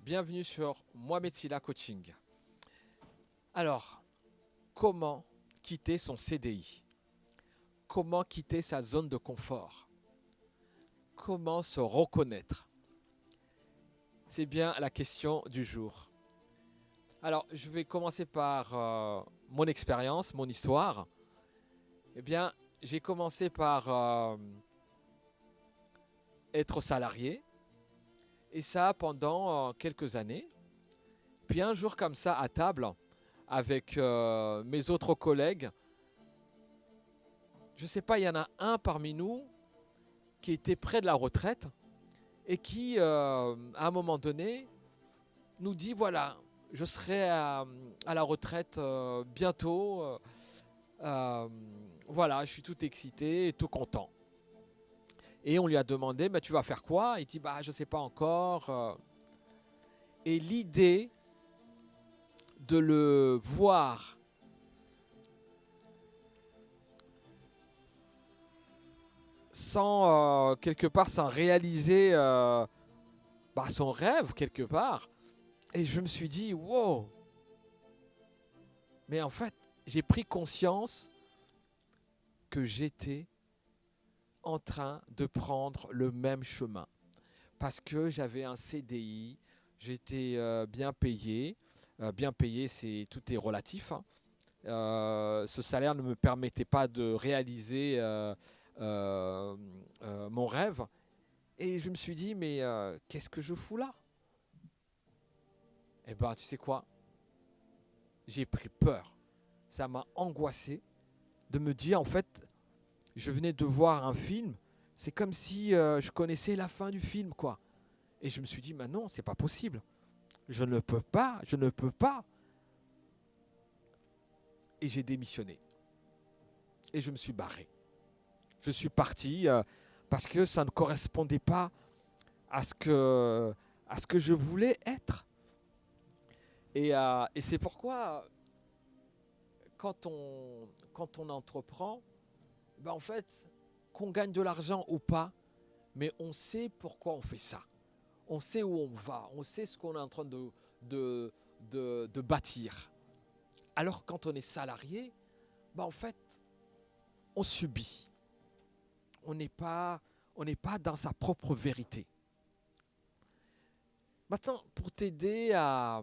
Bienvenue sur Mohamed Silla Coaching. Alors, comment quitter son CDI? Comment quitter sa zone de confort? Comment se reconnaître? C'est bien la question du jour. Alors, je vais commencer par mon expérience, mon histoire. Eh bien, j'ai commencé par être salarié, et ça pendant quelques années. Puis un jour comme ça, à table, avec mes autres collègues, je ne sais pas, il y en a un parmi nous qui était près de la retraite et qui, à un moment donné, nous dit, voilà, je serai à la retraite bientôt. Euh, voilà, je suis tout excité et tout content. Et on lui a demandé, bah, tu vas faire quoi? Il dit, bah, je ne sais pas encore. Et l'idée de le voir sans, quelque part, sans réaliser son rêve, quelque part. Et je me suis dit, wow, mais en fait, j'ai pris conscience que j'étais en train de prendre le même chemin. Parce que j'avais un CDI, j'étais bien payé. Bien payé, tout est relatif, hein. Ce salaire ne me permettait pas de réaliser mon rêve. Et je me suis dit, mais qu'est-ce que je fous là? Eh ben, tu sais quoi? J'ai pris peur. Ça m'a angoissé de me dire, en fait, je venais de voir un film. C'est comme si je connaissais la fin du film, quoi. Et je me suis dit, mais non, c'est pas possible. Je ne peux pas, je ne peux pas. Et j'ai démissionné. Et je me suis barré. Je suis parti parce que ça ne correspondait pas à ce que je voulais être. Et c'est pourquoi, quand on entreprend, ben en fait, qu'on gagne de l'argent ou pas, mais on sait pourquoi on fait ça. On sait où on va, on sait ce qu'on est en train de, de bâtir. Alors quand on est salarié, ben en fait, on subit. On n'est pas dans sa propre vérité. Maintenant, pour t'aider à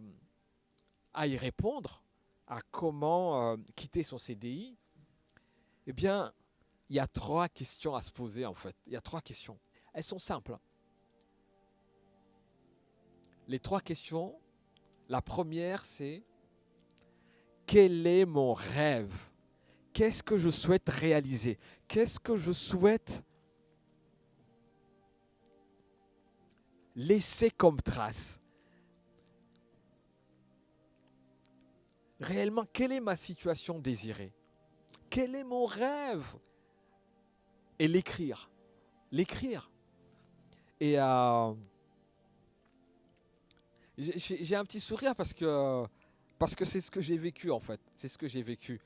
y répondre, à comment quitter son CDI, eh bien, il y a trois questions à se poser en fait. Il y a trois questions. Elles sont simples, hein. Les trois questions, la première c'est: quel est mon rêve? Qu'est-ce que je souhaite réaliser? Qu'est-ce que je souhaite laisser comme trace? Réellement, quelle est ma situation désirée? Quel est mon rêve? Et l'écrire. L'écrire. Et j'ai un petit sourire parce que c'est ce que j'ai vécu en fait. C'est ce que j'ai vécu.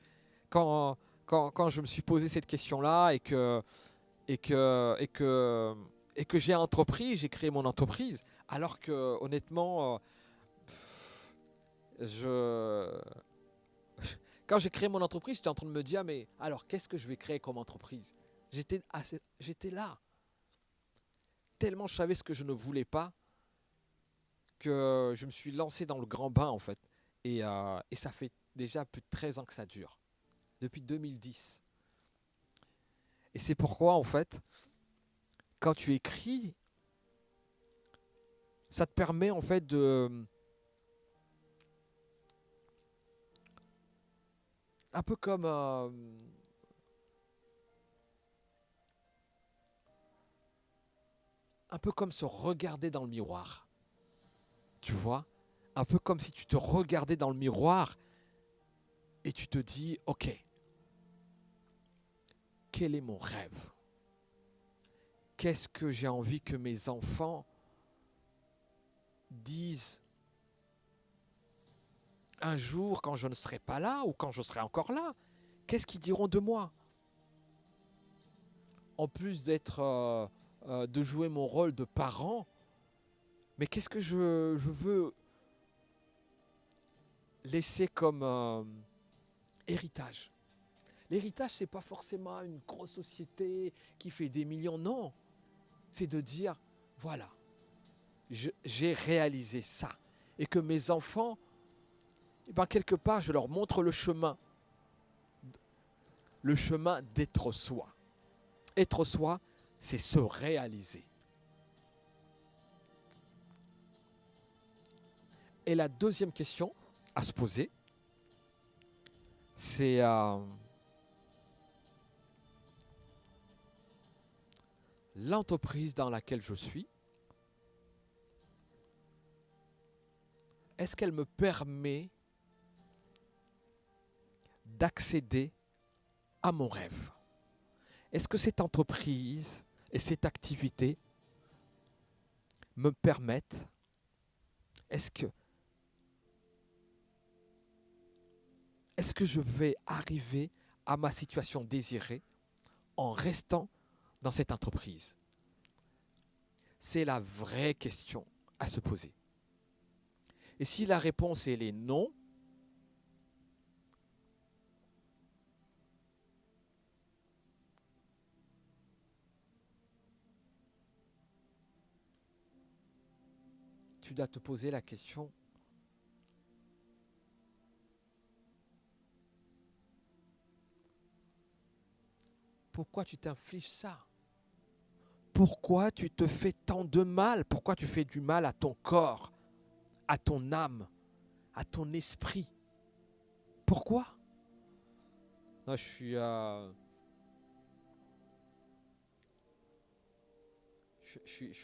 Quand je me suis posé cette question-là et que, et que, et que j'ai entrepris, j'ai créé mon entreprise, alors que honnêtement, je, quand j'ai créé mon entreprise, j'étais en train de me dire, mais alors qu'est-ce que je vais créer comme entreprise? J'étais là. Tellement je savais ce que je ne voulais pas que je me suis lancé dans le grand bain en fait. Et ça fait déjà plus de 13 ans que ça dure, depuis 2010. Et c'est pourquoi en fait, quand tu écris, ça te permet en fait un peu comme un peu comme se regarder dans le miroir, tu vois, un peu comme si tu te regardais dans le miroir et tu te dis, ok, quel est mon rêve? Qu'est-ce que j'ai envie que mes enfants disent un jour quand je ne serai pas là ou quand je serai encore là? Qu'est-ce qu'ils diront de moi? En plus de jouer mon rôle de parent, Mais qu'est-ce que je veux laisser comme héritage? L'héritage, c'est pas forcément une grosse société qui fait des millions, non. C'est de dire, voilà, j'ai réalisé ça. Et que mes enfants, eh ben, quelque part, je leur montre le chemin d'être soi. Être soi, c'est se réaliser. Et la deuxième question à se poser, c'est l'entreprise dans laquelle je suis, est-ce qu'elle me permet d'accéder à mon rêve? Est-ce que cette entreprise et cette activité me permettent, est-ce que je vais arriver à ma situation désirée en restant dans cette entreprise? C'est la vraie question à se poser. Et si la réponse elle est non, tu dois te poser la question, pourquoi tu t'infliges ça? Pourquoi tu te fais tant de mal? Pourquoi tu fais du mal à ton corps, à ton âme, à ton esprit? Pourquoi? Non, je suis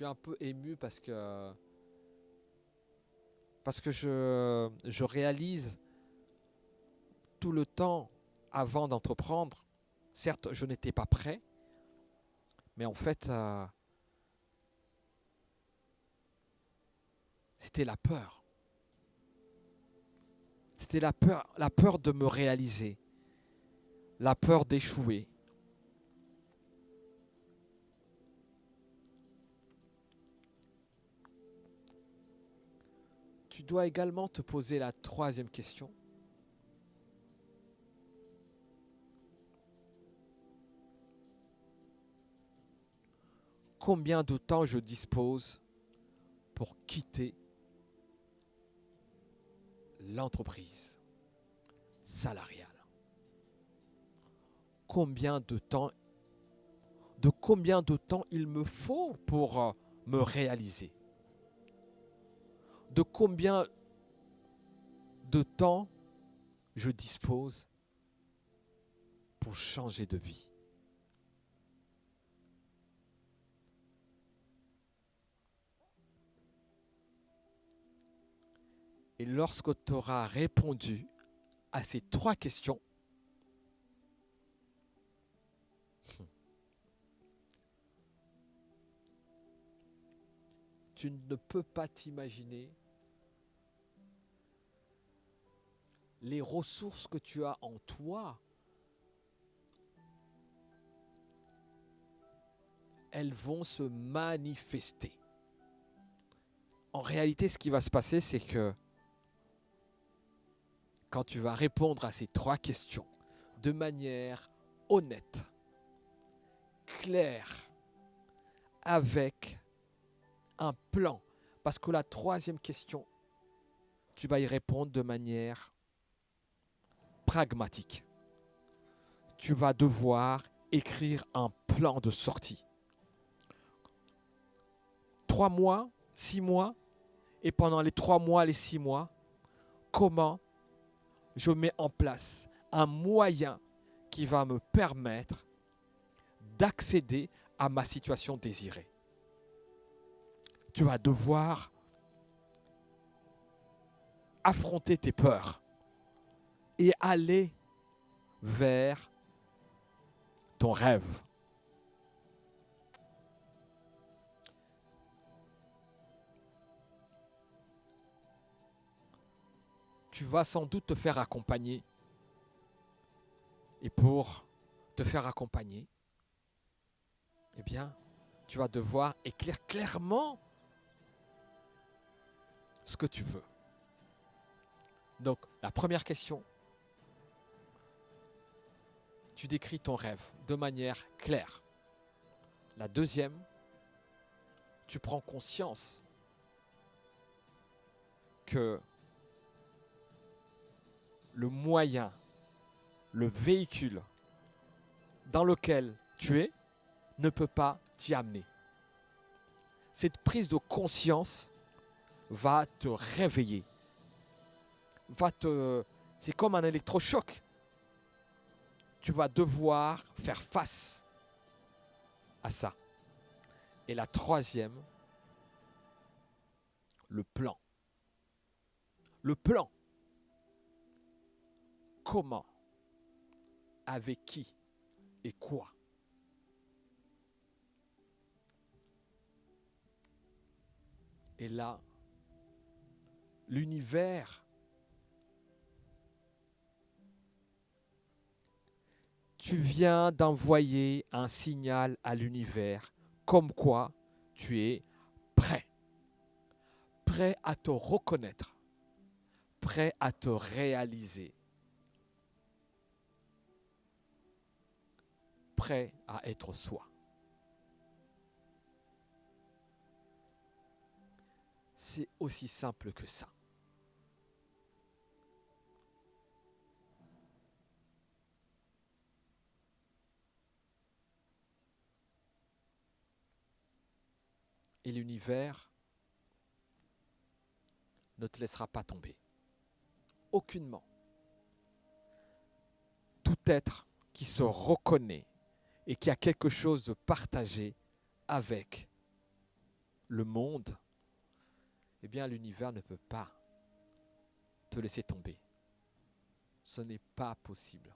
un peu ému parce que je réalise tout le temps avant d'entreprendre. Certes, je n'étais pas prêt, mais en fait, c'était la peur. C'était la peur de me réaliser, la peur d'échouer. Tu dois également te poser la troisième question. Combien de temps je dispose pour quitter l'entreprise salariale? Combien de temps il me faut pour me réaliser? De combien de temps je dispose pour changer de vie? Et lorsque tu auras répondu à ces trois questions, tu ne peux pas t'imaginer les ressources que tu as en toi. Elles vont se manifester. En réalité, ce qui va se passer, c'est que quand tu vas répondre à ces trois questions de manière honnête, claire, avec un plan, parce que la troisième question, tu vas y répondre de manière pragmatique. Tu vas devoir écrire un plan de sortie. 3 mois, 6 mois, et pendant les 3 mois, les 6 mois, comment je mets en place un moyen qui va me permettre d'accéder à ma situation désirée. Tu vas devoir affronter tes peurs et aller vers ton rêve. Tu vas sans doute te faire accompagner. Et pour te faire accompagner, eh bien, tu vas devoir écrire clairement ce que tu veux. Donc, la première question, tu décris ton rêve de manière claire. La deuxième, tu prends conscience que le moyen, le véhicule dans lequel tu es ne peut pas t'y amener. Cette prise de conscience va te réveiller. C'est comme un électrochoc. Tu vas devoir faire face à ça. Et la troisième, le plan. Le plan. Comment? Avec qui? Et quoi? Et là, l'univers, tu viens d'envoyer un signal à l'univers comme quoi tu es prêt. Prêt à te reconnaître. Prêt à te réaliser. Prêt à être soi. C'est aussi simple que ça. Et l'univers ne te laissera pas tomber. Aucunement. Tout être qui se reconnaît et qui a quelque chose de partagé avec le monde, eh bien l'univers ne peut pas te laisser tomber. Ce n'est pas possible.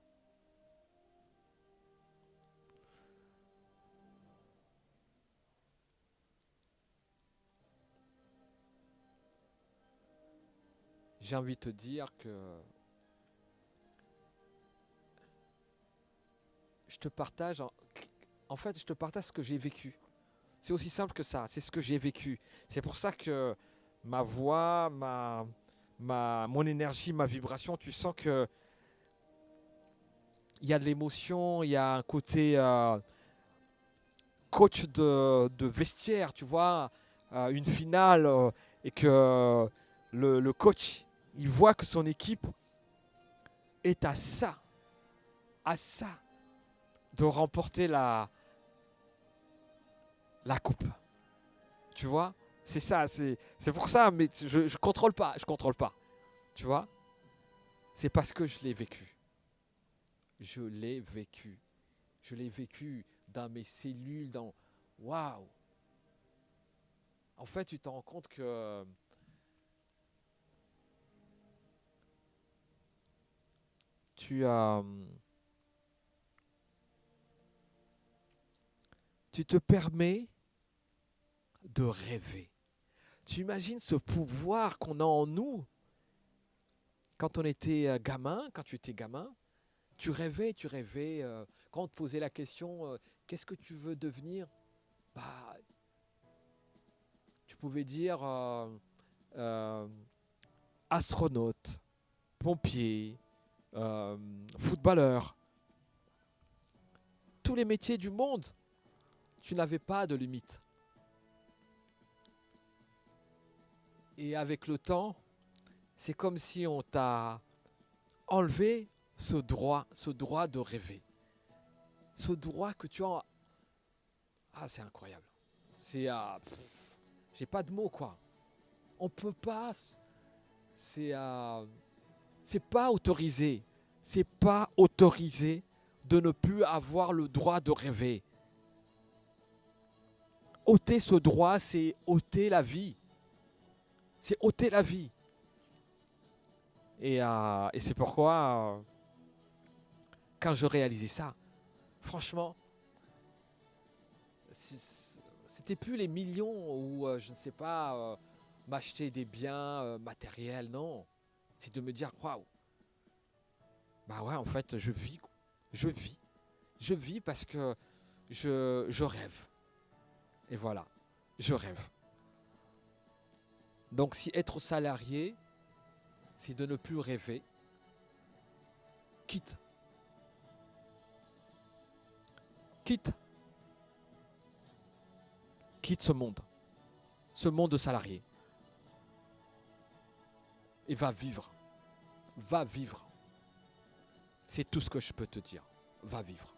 J'ai envie de te dire que je te partage, en fait, je te partage ce que j'ai vécu. C'est aussi simple que ça, c'est ce que j'ai vécu. C'est pour ça que ma voix, mon énergie, ma vibration, tu sens que il y a de l'émotion, il y a un côté coach de vestiaire, tu vois, une finale, et que le coach, il voit que son équipe est à ça de remporter la coupe. Tu vois, c'est ça, c'est pour ça, mais je contrôle pas, tu vois. C'est parce que je l'ai vécu. Je l'ai vécu. Je l'ai vécu dans mes cellules, dans... Waouh! En fait, tu te rends compte que tu te permets de rêver. Tu imagines ce pouvoir qu'on a en nous quand on était gamin, quand tu étais gamin, tu rêvais, quand on te posait la question, qu'est-ce que tu veux devenir? Bah, tu pouvais dire euh, astronaute, pompier, footballeur. Tous les métiers du monde, tu n'avais pas de limite. Et avec le temps, c'est comme si on t'a enlevé ce droit de rêver. Ce droit que tu as... Ah, c'est incroyable. C'est... j'ai pas de mots, quoi. On peut pas... C'est pas autorisé. C'est pas autorisé de ne plus avoir le droit de rêver. Ôter ce droit, c'est ôter la vie. C'est ôter la vie. Et c'est pourquoi, quand je réalisais ça, franchement, c'était plus les millions ou je ne sais pas, m'acheter des biens matériels, non. C'est de me dire, waouh, bah ouais, en fait, je vis. Je vis. Je vis parce que je rêve. Et voilà, je rêve. Donc si être salarié, c'est de ne plus rêver, quitte. Quitte. Quitte ce monde de salarié. Et va vivre. Va vivre. C'est tout ce que je peux te dire. Va vivre.